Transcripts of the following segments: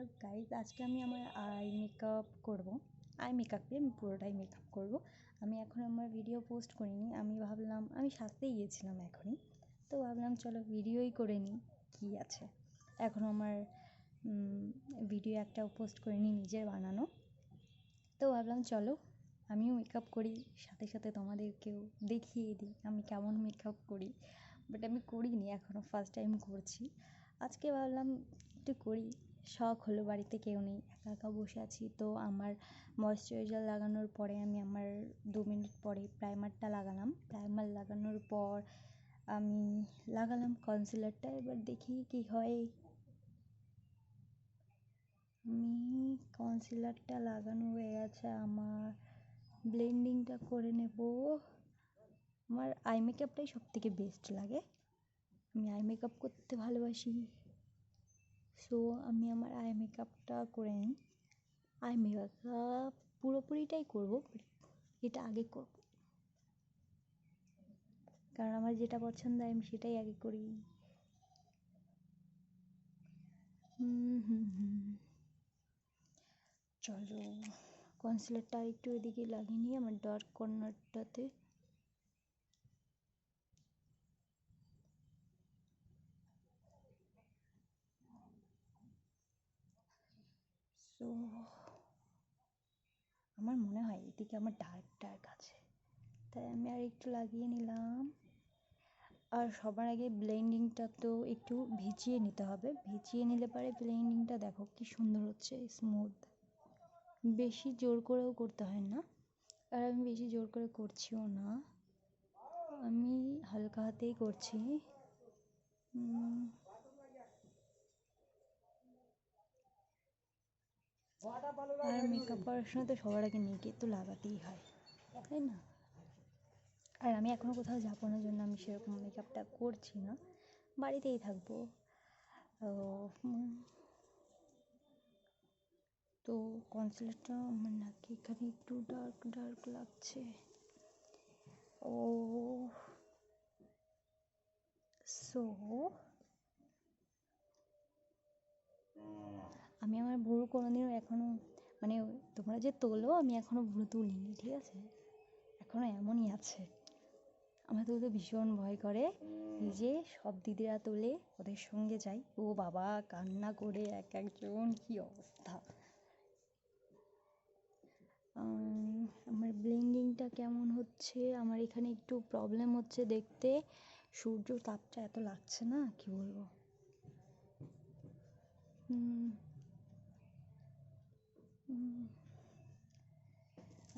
Hello guys, আজকে আমি আমার আই মেকআপ করবো। আই মেকআপে আমি পুরোটাই মেকআপ করব। আমি এখন আমার ভিডিও পোস্ট করিনি। আমি ভাবলাম আমি সাজতেই গিয়েছিলাম এখনই, তো ভাবলাম চলো ভিডিওই করে নিই, কী আছে। এখন আমার ভিডিও একটাও পোস্ট করিনি নিজের বানানো, তো ভাবলাম চলো আমিও মেকআপ করি, সাথে সাথে তোমাদেরকেও দেখিয়ে দিই আমি কেমন মেকআপ করি। বাট আমি করিনি এখনও, ফার্স্ট টাইম করছি। আজকে ভাবলাম একটু করি, শখ হলো, বাড়িতে কেউ নেই, একা একা বসে আছি। তো আমার ময়েশ্চারাইজার লাগানোর পরে আমি আমার 2 মিনিট পরে প্রাইমারটা লাগালাম। প্রাইমার লাগানোর পর আমি লাগালাম কনসিলারটা। এবার দেখি কী হয়। আমি কনসিলারটা লাগানো হয়ে গেছে, আমার ব্লেন্ডিংটা করে নেব। আমার আই মেকআপটাই সবথেকে বেস্ট লাগে, আমি আই মেকআপ করতে ভালোবাসি। সো আমি আমার আই মেকআপটা করে নিই। আই মেকআপ পুরোপুরিটাই করবো, এটা আগে করব, কারণ আমার যেটা পছন্দ আমি সেটাই আগে করি। চলো কনসিলারটা একটু এদিকে লাগিয়ে নিই আমার ডার্ক কর্নারটাতে। সো আমার মনে হয় এদিকে আমার ডার্ক আছে, তাই আমি আর একটু লাগিয়ে নিলাম। আর সবার আগে ব্লেন্ডিংটা তো একটু ভিজিয়ে নিতে হবে, ভিজিয়ে নিলে পরে ব্লেন্ডিংটা দেখো কি সুন্দর হচ্ছে, স্মুথ। বেশি জোর করেও করতে হয় না, আর আমি বেশি জোর করে করছিও না, আমি হালকা হাতেই করছি। আর মেকআপ করার সময় তো সবার আগে মেকআপ তো লাগাতেই হয়, তাই না? আর আমি এখনও কোথাও যাবো না জন্য আমি সেরকম মেকআপটা করছি না, বাড়িতেই থাকবো। তো কনসিলারটা আমার নাকি এখানে একটু ডার্ক লাগছে। ও সো আমি আমার ভুরু কোনোদিনও এখনও, মানে তোমরা যে তোলো, আমি এখনও ভুরু তুলিনি, ঠিক আছে? এখনও এমনই আছে। আমার তুলতে ভীষণ ভয় করে, এই যে সব দিদিরা তোলে ওদের সঙ্গে যাই, ও বাবা কান্না করে এক একজন কী অবস্থা। আমার ব্লেন্ডিংটা কেমন হচ্ছে, আমার এখানে একটু প্রবলেম হচ্ছে দেখতে, সূর্য তাপটা এত লাগছে না, কি বলবো।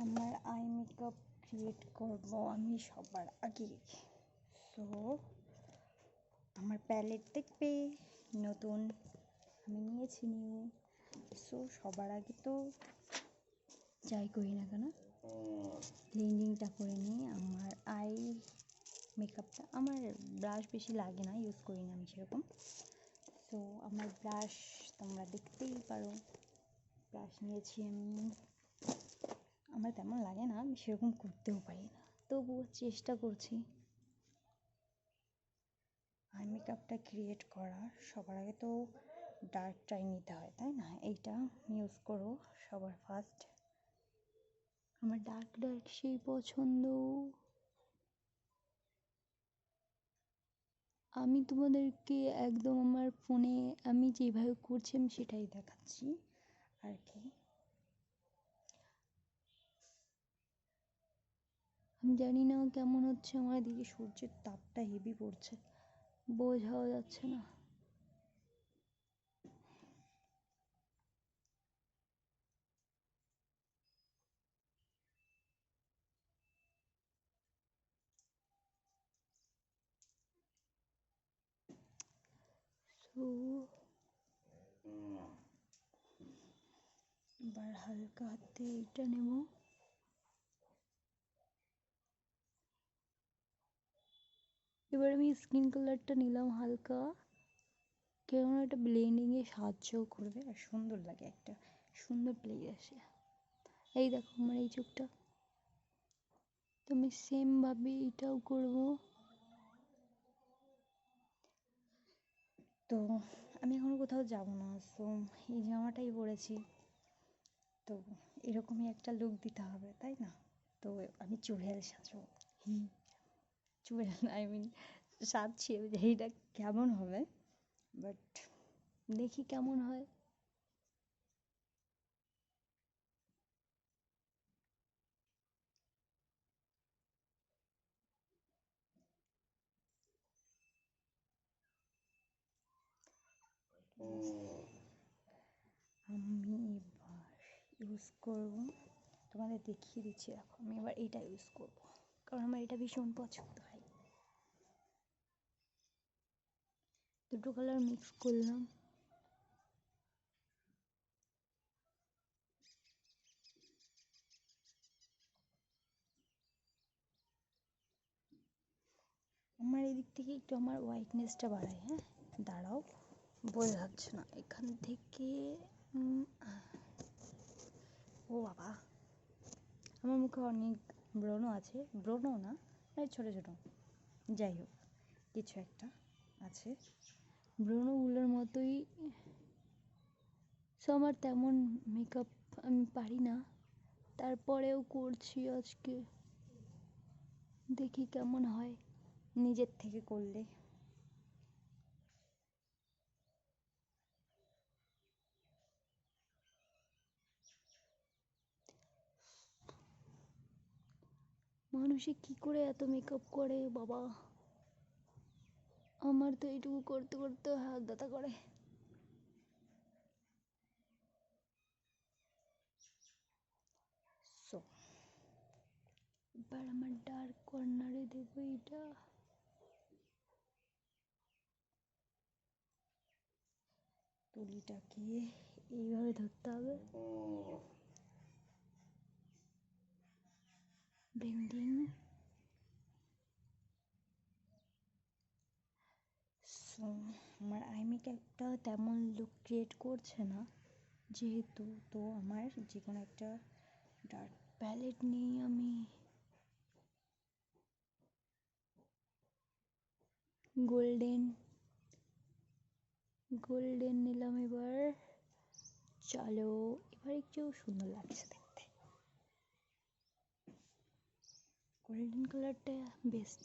আমার আই মেকআপ ক্রিয়েট করবো আমি সবার আগে। সো আমার প্যালেট দেখবে নতুন, আমি নিয়েছি নিউ। সো সবার আগে তো যাই করি না কেন ব্লেন্ডিংটা করে নিই। আমার আই মেকআপটা, আমার ব্রাশ বেশি লাগে না, ইউজ করি না আমি সেরকম। তো আমার ব্রাশ তোমরা দেখতেই পারো, ব্রাশ নিয়েছি আমি। আমার তেমন লাগে না, আমি সেরকম করতেও পারি না, তবুও চেষ্টা করছি। আই মেকআপটা ক্রিয়েট করার সবার আগে তো ডার্কটাই নিতে হয়, তাই না? এইটা ইউজ করো সবার ফার্স্ট। আমার ডার্ক সেই পছন্দ। আমি তোমাদেরকে একদম আমার ফোনে আমি যেভাবে করছি আমি সেটাই দেখাচ্ছি আর কি। আমি জানি না কেমন হচ্ছে, আমার দিকে সূর্যের তাপটা হেভি পড়ছে, বোঝাও যাচ্ছে না। তো এবার হালকা হাতে এটা নেব। এবার আমি স্কিন কালারটা নিলাম হালকা, কেমন একটা ব্লেন্ডিংয়ে সাহায্য করবে আর সুন্দর লাগে, একটা সুন্দর প্লে আসে। এই দেখো আমার এই চোখটা, তো আমি সেমভাবে এটাও করব। তো আমি এখনও কোথাও যাব না, সো এই জামাটাই পরেছি। তো এরকমই একটা লুক দিতে হবে, তাই না? তো আমি চুড়েল সাজবো। চুড়েল আই মিন সাজছি, আমি জানি না কেমন হবে, বাট দেখি কেমন হয়। আমি এবার ইউজ করব, তোমাদের দেখিয়ে দিচ্ছি। দেখো আমি এবার এটা ইউজ করব, কারণ আমার এটা ভীষণ পছন্দ হয়। দুটো কালার মিক্স করলাম। আমার এদিক থেকে একটু আমার হোয়াইটনেসটা বাড়াই। হ্যাঁ দাঁড়াও, বোঝা যাচ্ছে না এখান থেকে। ও বাবা, আমার মুখে অনেক ব্রণ আছে, ব্রণ না মানে ছোটো ছোটো, যাই হোক কিছু একটা আছে, ব্রণগুলোর মতোই। সো আমার তেমন মেকআপ আমি পারি না, তারপরেও করছি আজকে, দেখি কেমন হয় নিজের থেকে করলে। মানুষে কি করে এত মেকআপ করে বাবা, আমার তো এইটুকু করতে করতে হাত ব্যথা করে। সো এবার আমার ডার্ক কর্নারে দেবো এটা। তুলিটাকে এইভাবে ধরতে হবে, ব্লেন্ডিং। সো আমার আই মেকআপটা তেমন লুক ক্রিয়েট করছে না যেহেতু, তো আমার যে কোনো একটা ডার্ক প্যালেট নিয়ে আমি গোল্ডেন গোল্ডেন নিলাম এবার। চলো এবার একটু সুন্দর লাগছে দেখতে, গোল্ডেন কালারটা বেস্ট।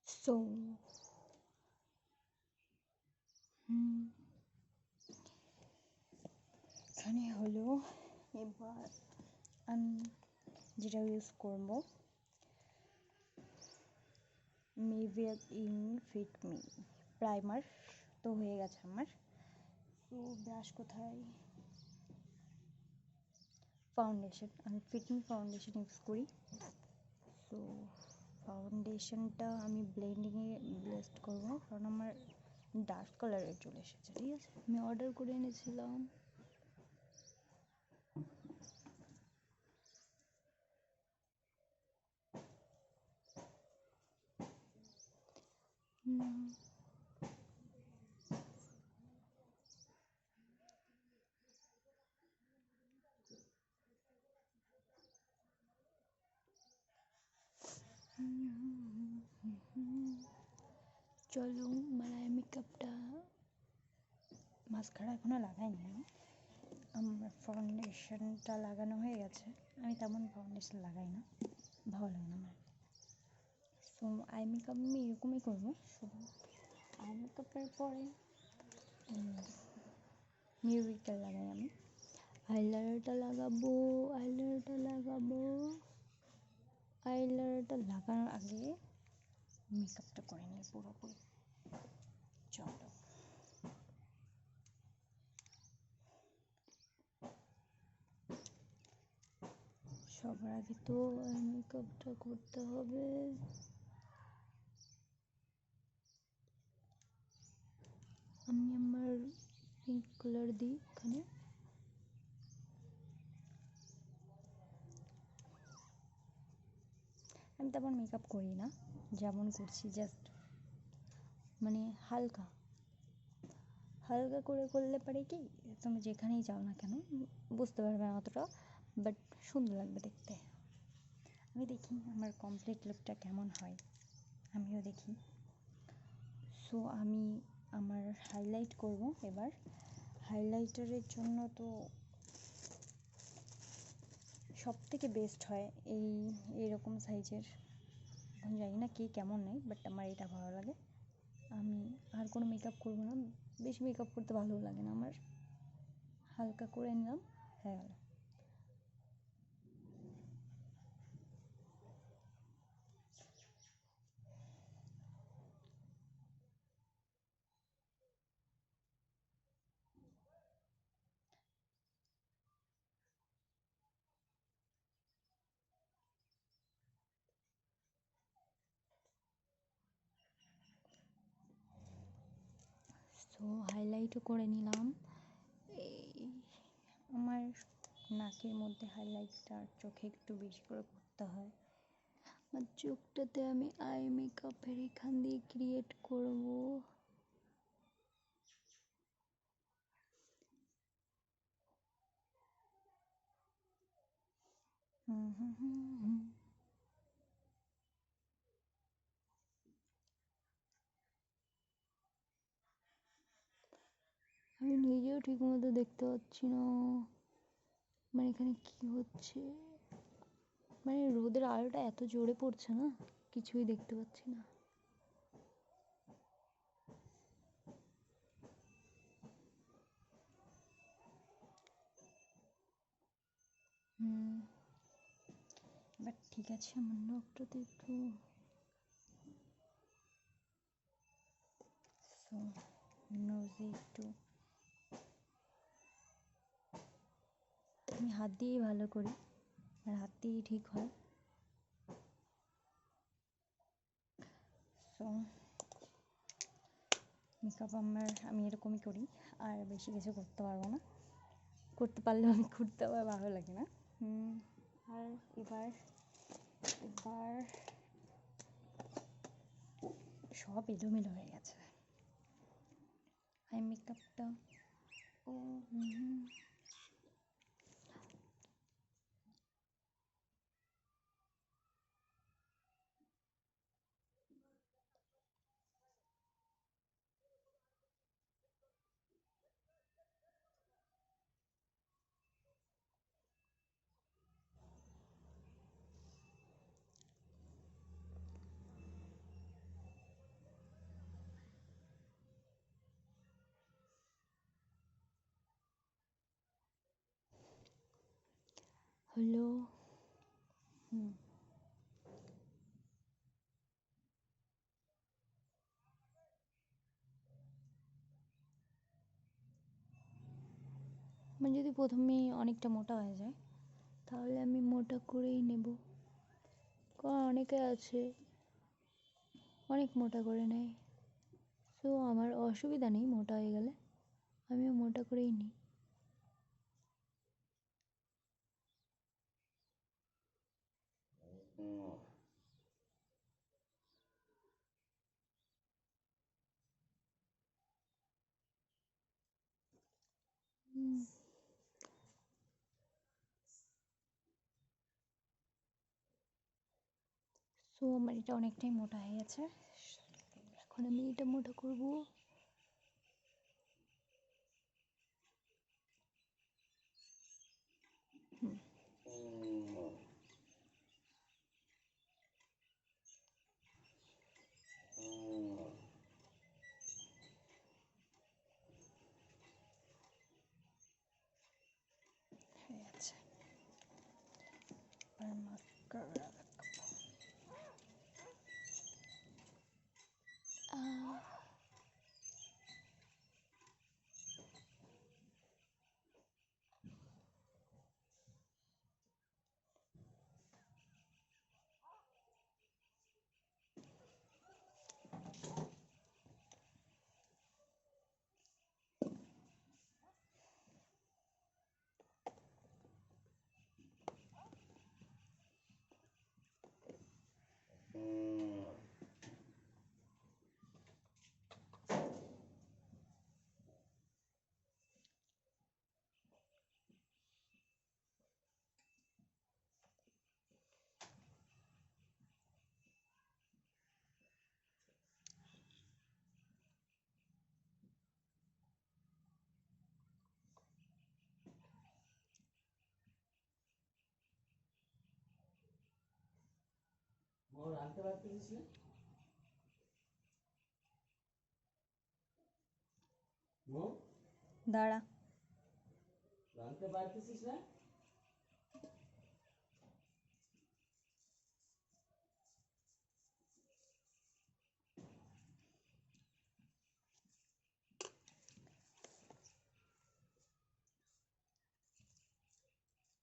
সো এখানে হলো এবার আমি যেটা ইউজ করবো মেভিয়াল ইন ফিট মি প্রাইমার, তো হয়ে গেছে আমার। তো ব্রাশ কোথায়, ফাউন্ডেশন, আমি ফিট মি ফাউন্ডেশন ইউজ করি। তো ফাউন্ডেশনটা আমি ব্লেন্ডিংয়ে ব্লেস্ট করবো, কারণ আমার ডার্ক কালারের চলে এসেছে। ঠিক আছে, আমি অর্ডার করে এনেছিলাম। চলো মানে মেকআপটা মাস্কারা এখনও লাগাইনি আমি, আমার ফাউন্ডেশনটা লাগানো হয়ে গেছে। আমি তেমন ফাউন্ডেশন লাগাই না, ভালো লাগে না আমার। সো আই মেকআপ আমি এরকমই করবো। সো আই মেকআপের পরে মিউজিক্যাল লাগাই আমি, আইলাইনারটা লাগাবো। আইলাইনারটা লাগানোর আগে মেকআপটা করে নিই পুরোপুরি। চলো সবার আগে তো মেকআপটা করতে হবে। আমি আমার পিঙ্ক কালার দিই এখানে। আমি তেমন মেকআপ করি না, যেমন করছি জাস্ট মানে হালকা হালকা করে করলে পারে কি তুমি যেখানেই যাও না কেন বুঝতে পারবে না অতটা, বাট সুন্দর লাগবে দেখতে। আমি দেখি আমার কমপ্লিট লুকটা কেমন হয়। আমিও দেখি। সো আমি আমার হাইলাইট করব এবার। হাইলাইটারের জন্য তো সব থেকে বেস্ট হয় এইরকম সাইজের, এখন জানি না কে কেমন নেয়, বাট আমার এটা ভালো লাগে। আমি আর কোনো মেকআপ করবো না, বেশি মেকআপ করতে ভালোও লাগে না আমার, হালকা করে নিলাম, হয়ে গেল। সো হাইলাইটও করে নিলাম। এই আমার নাকের মধ্যে হাইলাইটটা চোখে একটু বেশি করে করতে হয়। আমার চোখটাতে আমি আই মেকআপের এখান দিয়ে ক্রিয়েট করব। হুম হুম হুম হুম। আমি নিজেও ঠিক মতো দেখতে পাচ্ছি না, মানে এখানে কি হচ্ছে, মানে রোদের আলোটা এত জোরে পড়ছে না, কিছুই দেখতে পাচ্ছি না। বাট ঠিক আছে, আমার নখটাতে একটু নোজে একটু আমি হাত দিয়েই ভালো করি, আর হাত দিয়েই ঠিক হয়। সো মেকআপ আমি এরকমই করি, আর বেশি কিছু করতে পারবো না, করতে পারলেও আমি করতে আমার ভালো লাগে না। আর এবার এবার সব এলোমেলো হয়ে গেছে আই মেকআপটা। ও হলো। মানে যদি প্রথমেই অনেকটা মোটা হয়ে যায়, তাহলে আমি মোটা করেই নেব, কারণ অনেকে আছে অনেক মোটা করে নেয়। সো আমার অসুবিধা নেই মোটা হয়ে গেলে, আমিও মোটা করেই নিই। সো আমার এটা অনেকটাই মোটা হয়ে গেছে, এখন আমি এটা মোটা করবো। হয়ে গেছে, এবার মাস্কারা দাঁড়া।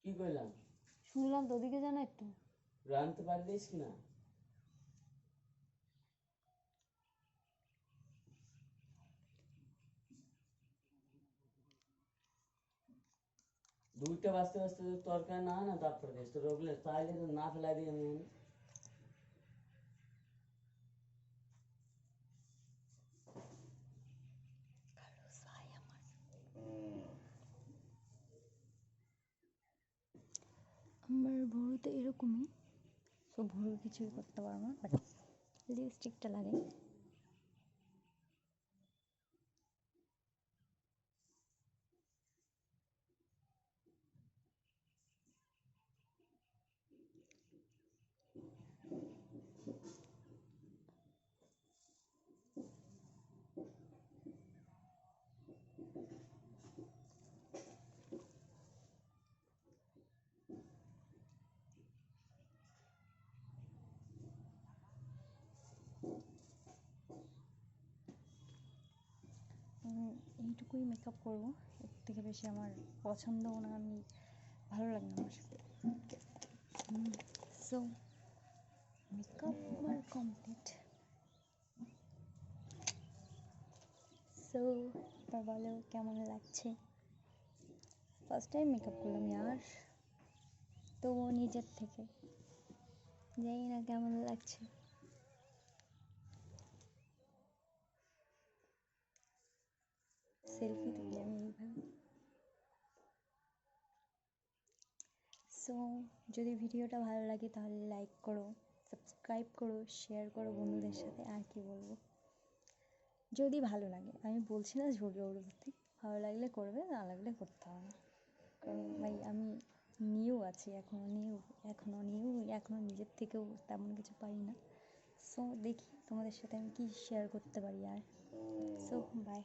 কি কইলাম? শুনলাম তো, ওদিকে জানা একটু রাঁধতে পারলিস কিনা? দুইটা বাজতে বাজতে যদি তরকারি না হয় না তারপরে দিস তো রোগলে তাইলে তো না ফেলাই দিই আমি। আমার ভুরু তো এরকমই, সো ভুরু কিছুই করতে পারবো না, বাট লিপস্টিকটা লাগে। এইটুকুই মেকআপ করবো, এর থেকে বেশি আমার পছন্দও না, আমি ভালো লাগে না আমার। সো মেকআপ আমার কমপ্লিট। সো এবার বলো কেমন লাগছে? ফার্স্ট টাইম মেকআপ করলাম ইয়ার, তবুও নিজের থেকে জানি না কেমন লাগছে। সেলফি তুলি আমি এইভাবে। সো যদি ভিডিওটা ভালো লাগে তাহলে লাইক করো, সাবস্ক্রাইব করো, শেয়ার করো বন্ধুদের সাথে। আর কি বলবো, যদি ভালো লাগে, আমি বলছি না জবরদস্তি, ভালো লাগলে করবে, না লাগলে করতে হবে না। কারণ ভাই আমি নিউ আছি, এখনও নিজের থেকেও তেমন কিছু পারি না। সো দেখি তোমাদের সাথে আমি কি শেয়ার করতে পারি আর। So by.